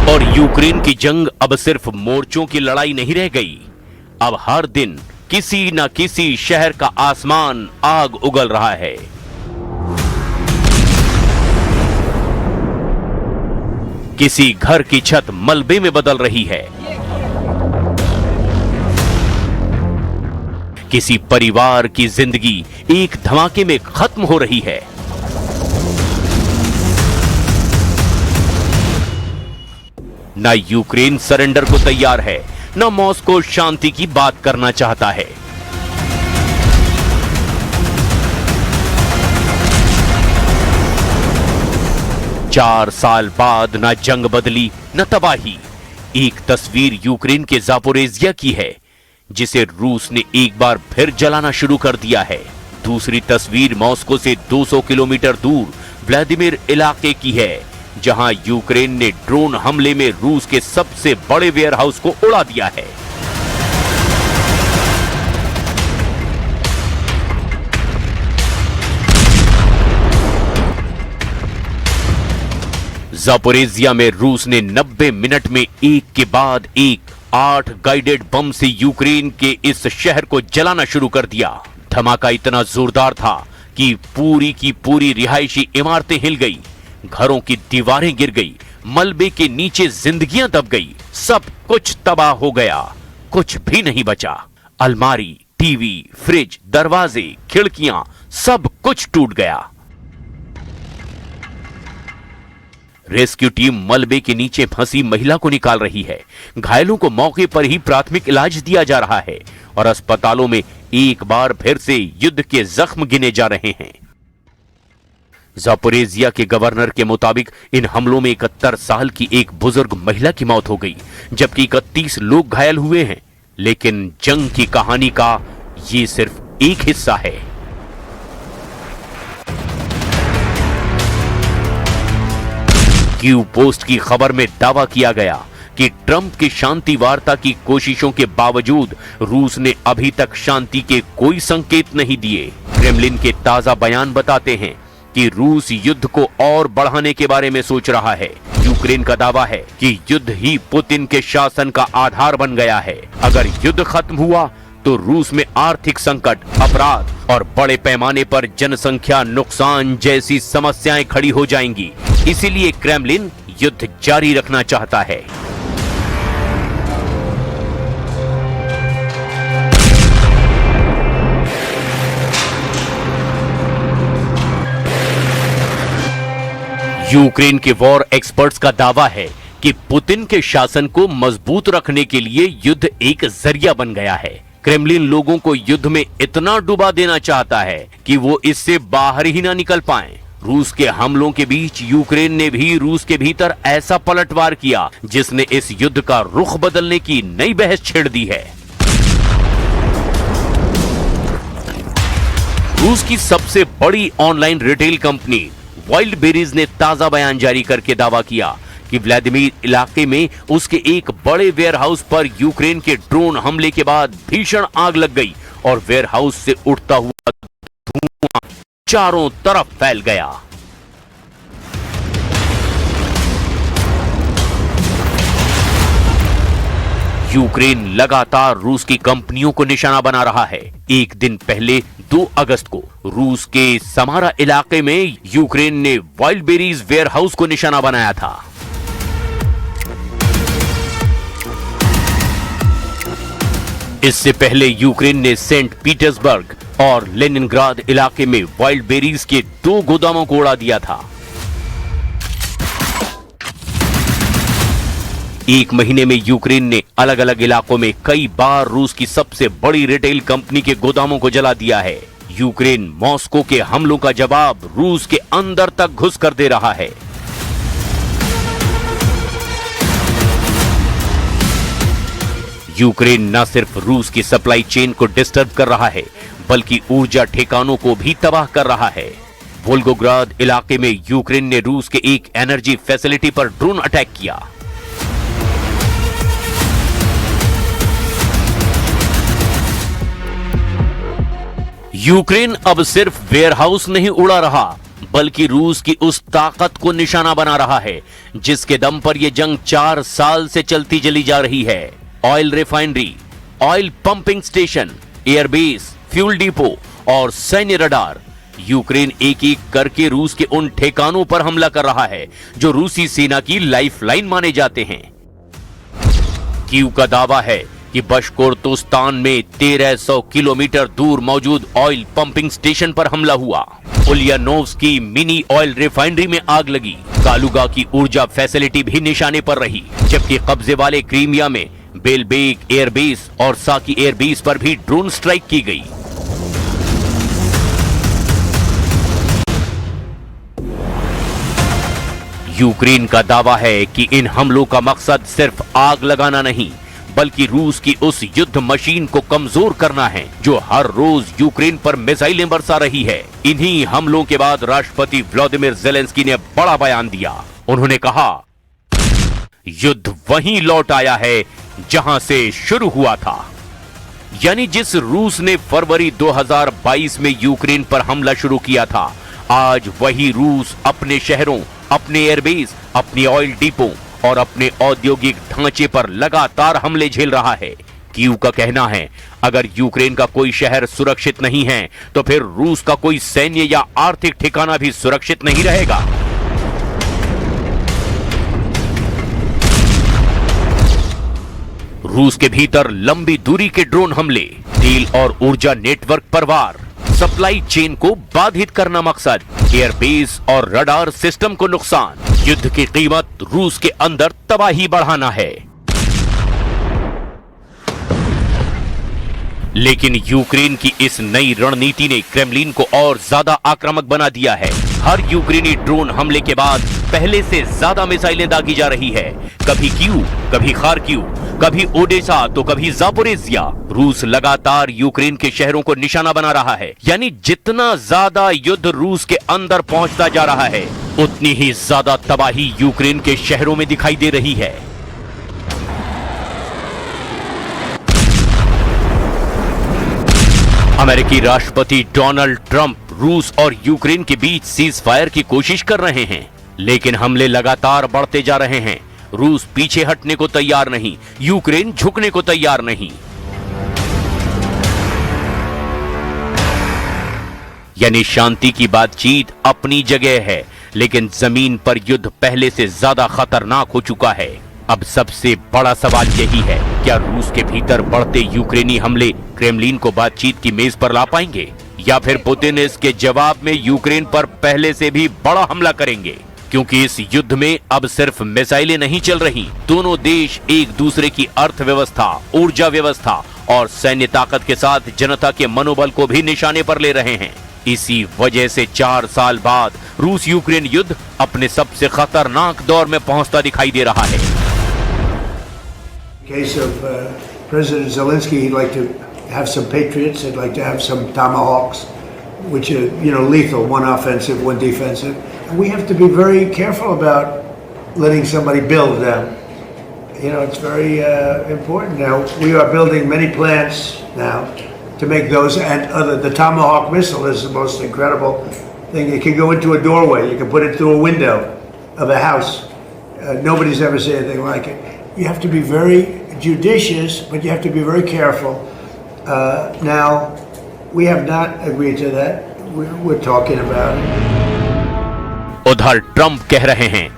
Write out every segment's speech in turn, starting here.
और यूक्रेन की जंग अब सिर्फ मोर्चों की लड़ाई नहीं रह गई। अब हर दिन किसी न किसी शहर का आसमान आग उगल रहा है। किसी घर की छत मलबे में बदल रही है, किसी परिवार की जिंदगी एक धमाके में खत्म हो रही है। न यूक्रेन सरेंडर को तैयार है, न मॉस्को शांति की बात करना चाहता है। चार साल बाद न जंग बदली न तबाही। एक तस्वीर यूक्रेन के जापोरेजिया की है, जिसे रूस ने एक बार फिर जलाना शुरू कर दिया है। दूसरी तस्वीर मॉस्को से 200 किलोमीटर दूर व्लादिमीर इलाके की है, जहां यूक्रेन ने ड्रोन हमले में रूस के सबसे बड़े वेयरहाउस को उड़ा दिया है। जापोरेजिया में रूस ने 90 मिनट में एक के बाद एक 8 गाइडेड बम से यूक्रेन के इस शहर को जलाना शुरू कर दिया। धमाका इतना जोरदार था कि पूरी की पूरी रिहायशी इमारतें हिल गई, घरों की दीवारें गिर गई, मलबे के नीचे जिंदगियां दब गई। सब कुछ तबाह हो गया, कुछ भी नहीं बचा। अलमारी, टीवी, फ्रिज, दरवाजे, खिड़कियां, सब कुछ टूट गया। रेस्क्यू टीम मलबे के नीचे फंसी महिला को निकाल रही है। घायलों को मौके पर ही प्राथमिक इलाज दिया जा रहा है और अस्पतालों में एक बार फिर से युद्ध के जख्म गिने जा रहे हैं। जापोरेजिया के गवर्नर के मुताबिक इन हमलों में 71 साल की एक बुजुर्ग महिला की मौत हो गई, जबकि 31 लोग घायल हुए हैं। लेकिन जंग की कहानी का ये सिर्फ एक हिस्सा है। क्यू पोस्ट की खबर में दावा किया गया कि ट्रंप की शांति वार्ता की कोशिशों के बावजूद रूस ने अभी तक शांति के कोई संकेत नहीं दिए। क्रेमलिन के ताजा बयान बताते हैं कि रूस युद्ध को और बढ़ाने के बारे में सोच रहा है। यूक्रेन का दावा है कि युद्ध ही पुतिन के शासन का आधार बन गया है। अगर युद्ध खत्म हुआ तो रूस में आर्थिक संकट, अपराध और बड़े पैमाने पर जनसंख्या नुकसान जैसी समस्याएं खड़ी हो जाएंगी। इसीलिए क्रेमलिन युद्ध जारी रखना चाहता है। यूक्रेन के वॉर एक्सपर्ट्स का दावा है कि पुतिन के शासन को मजबूत रखने के लिए युद्ध एक जरिया बन गया है। क्रेमलिन लोगों को युद्ध में इतना डुबा देना चाहता है कि वो इससे बाहर ही ना निकल पाएं। रूस के हमलों के बीच यूक्रेन ने भी रूस के भीतर ऐसा पलटवार किया जिसने इस युद्ध का रुख बदलने की नई बहस छेड़ दी है। रूस की सबसे बड़ी ऑनलाइन रिटेल कंपनी वाइल्डबेरीज ने ताजा बयान जारी करके दावा किया कि व्लादिमीर इलाके में उसके एक बड़े वेयरहाउस पर यूक्रेन के ड्रोन हमले के बाद भीषण आग लग गई और वेयरहाउस से उठता हुआ धुआं चारों तरफ फैल गया। यूक्रेन लगातार रूस की कंपनियों को निशाना बना रहा है। एक दिन पहले 2 अगस्त को रूस के समारा इलाके में यूक्रेन ने वाइल्डबेरीज वेयरहाउस को निशाना बनाया था। इससे पहले यूक्रेन ने सेंट पीटर्सबर्ग और लेनिनग्राद इलाके में वाइल्डबेरीज के 2 गोदामों को उड़ा दिया था। एक महीने में यूक्रेन ने अलग अलग इलाकों में कई बार रूस की सबसे बड़ी रिटेल कंपनी के गोदामों को जला दिया है। यूक्रेन मॉस्को के हमलों का जवाब रूस के अंदर तक घुस कर दे रहा है। यूक्रेन न सिर्फ रूस की सप्लाई चेन को डिस्टर्ब कर रहा है, बल्कि ऊर्जा ठिकानों को भी तबाह कर रहा है। वोल्गोग्राद इलाके में यूक्रेन ने रूस के एक एनर्जी फैसिलिटी पर ड्रोन अटैक किया। यूक्रेन अब सिर्फ वेयरहाउस नहीं उड़ा रहा, बल्कि रूस की उस ताकत को निशाना बना रहा है जिसके दम पर यह जंग 4 साल से चलती चली जा रही है। Oil refinery, oil pumping station, airbase, fuel depot और सैन्य रडार, यूक्रेन एक एक करके रूस के उन ठिकानों पर हमला कर रहा है जो रूसी सेना की लाइफलाइन माने जाते हैं। कीव का दावा है कि बशकोर्तोस्तान में 1300 किलोमीटर दूर मौजूद ऑयल पंपिंग स्टेशन पर हमला हुआ। उलियानोव्स्की मिनी ऑयल रिफाइनरी में आग लगी। कालुगा की ऊर्जा फैसिलिटी भी निशाने पर रही, जबकि कब्जे वाले क्रीमिया में बेलबेक एयरबेस और साकी एयरबेस पर भी ड्रोन स्ट्राइक की गई। यूक्रेन का दावा है कि इन हमलों का मकसद सिर्फ आग लगाना नहीं, बल्कि रूस की उस युद्ध मशीन को कमजोर करना है जो हर रोज यूक्रेन पर मिसाइलें बरसा रही है। इन्हीं हमलों के बाद राष्ट्रपति व्लादिमीर ज़ेलेंस्की ने बड़ा बयान दिया। उन्होंने कहा, युद्ध वहीं लौट आया है जहां से शुरू हुआ था। यानी जिस रूस ने फरवरी 2022 में यूक्रेन पर हमला शुरू किया था, आज वही रूस अपने शहरों, अपने एयरबेस, अपनी ऑयल डिपो और अपने औद्योगिक ढांचे पर लगातार हमले झेल रहा है। कीव का कहना है, अगर यूक्रेन का कोई शहर सुरक्षित नहीं है तो फिर रूस का कोई सैन्य या आर्थिक ठिकाना भी सुरक्षित नहीं रहेगा। रूस के भीतर लंबी दूरी के ड्रोन हमले, तेल और ऊर्जा नेटवर्क पर वार, सप्लाई चेन को बाधित करना मकसद, एयरबेस और रडार सिस्टम को नुकसान। युद्ध की कीमत रूस के अंदर तबाही बढ़ाना है। लेकिन यूक्रेन की इस नई रणनीति ने क्रेमलिन को और ज्यादा आक्रामक बना दिया है। हर यूक्रेनी ड्रोन हमले के बाद पहले से ज्यादा मिसाइलें दागी जा रही है। कभी कीव, कभी खार्किव, कभी ओडेसा तो कभी जापोरेजिया। रूस लगातार यूक्रेन के शहरों को निशाना बना रहा है। यानी जितना ज्यादा युद्ध रूस के अंदर पहुंचता जा रहा है, उतनी ही ज्यादा तबाही यूक्रेन के शहरों में दिखाई दे रही है। अमेरिकी राष्ट्रपति डोनाल्ड ट्रंप रूस और यूक्रेन के बीच सीज फायर की कोशिश कर रहे हैं, लेकिन हमले लगातार बढ़ते जा रहे हैं। रूस पीछे हटने को तैयार नहीं, यूक्रेन झुकने को तैयार नहीं। यानी शांति की बातचीत अपनी जगह है, लेकिन जमीन पर युद्ध पहले से ज्यादा खतरनाक हो चुका है। अब सबसे बड़ा सवाल यही है, क्या रूस के भीतर बढ़ते यूक्रेनी हमले क्रेमलिन को बातचीत की मेज पर ला पाएंगे, या फिर पुतिन इसके जवाब में यूक्रेन पर पहले से भी बड़ा हमला करेंगे? क्योंकि इस युद्ध में अब सिर्फ मिसाइलें नहीं चल रही, दोनों देश एक दूसरे की अर्थव्यवस्था, ऊर्जा व्यवस्था और सैन्य ताकत के साथ जनता के मनोबल को भी निशाने पर ले रहे हैं। इसी वजह से 4 साल बाद रूस यूक्रेन युद्ध अपने सबसे खतरनाक दौर में पहुंचता दिखाई दे रहा है। case of President Zelensky, he'd like to have some Patriots, he'd like to have some Tomahawks, which are, lethal, one offensive, one defensive. And we have to be very careful about letting somebody build them. It's very important now. We are building many plants now to make those, and the Tomahawk missile is the most incredible thing. It can go into a doorway, you can put it through a window of a house. Nobody's ever seen anything like it. You have to be very judicious, but you have to be very careful. Now, we have not agreed to that. We're talking about it. उधर Trump कह रहे हैं,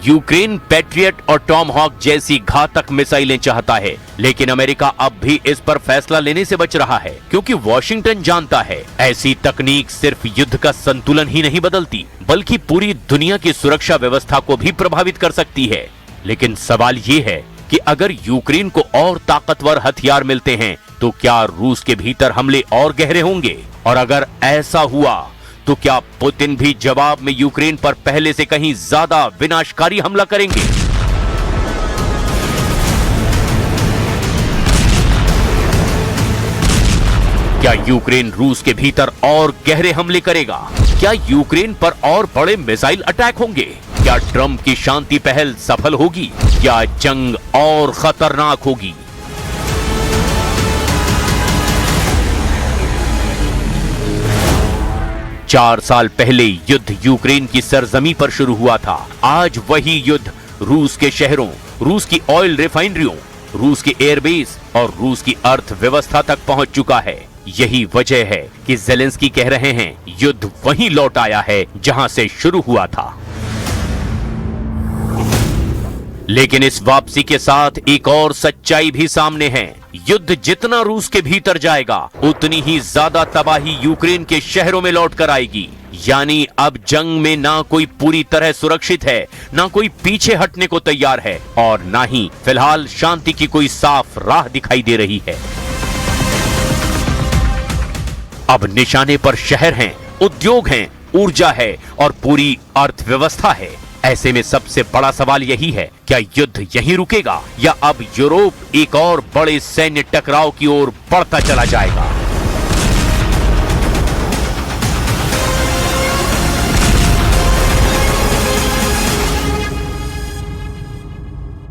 Ukraine patriot और Tomahawk जैसी घातक मिसाइलें चाहता है, लेकिन अमेरिका अब भी इस पर फैसला लेने से बच रहा है, क्योंकि वॉशिंगटन जानता है ऐसी तकनीक सिर्फ युद्ध का संतुलन ही नहीं बदलती, बल्कि पूरी दुनिया की सुरक्षा व्यवस्था को भी प्रभावित कर सकती है। लेकिन सवाल ये है कि अगर यूक्रेन को और ताकतवर हथियार मिलते हैं तो क्या रूस के भीतर हमले और गहरे होंगे? और अगर ऐसा हुआ तो क्या पुतिन भी जवाब में यूक्रेन पर पहले से कहीं ज्यादा विनाशकारी हमला करेंगे? क्या यूक्रेन रूस के भीतर और गहरे हमले करेगा? क्या यूक्रेन पर और बड़े मिसाइल अटैक होंगे? क्या ट्रंप की शांति पहल सफल होगी? क्या जंग और खतरनाक होगी? 4 साल पहले युद्ध यूक्रेन की सरजमी पर शुरू हुआ था। आज वही युद्ध रूस के शहरों, रूस की ऑयल रिफाइनरियों, रूस की एयरबेस और रूस की अर्थव्यवस्था तक पहुंच चुका है। यही वजह है कि ज़ेलेंस्की कह रहे हैं युद्ध वहीं लौट आया है जहां से शुरू हुआ था। लेकिन इस वापसी के साथ एक और सच्चाई भी सामने है। युद्ध जितना रूस के भीतर जाएगा उतनी ही ज्यादा तबाही यूक्रेन के शहरों में लौट कर आएगी। यानी अब जंग में ना कोई पूरी तरह सुरक्षित है, ना कोई पीछे हटने को तैयार है और ना ही फिलहाल शांति की कोई साफ राह दिखाई दे रही है। अब निशाने पर शहर हैं, उद्योग हैं, ऊर्जा है और पूरी अर्थव्यवस्था है। ऐसे में सबसे बड़ा सवाल यही है, क्या युद्ध यहीं रुकेगा या अब यूरोप एक और बड़े सैन्य टकराव की ओर बढ़ता चला जाएगा?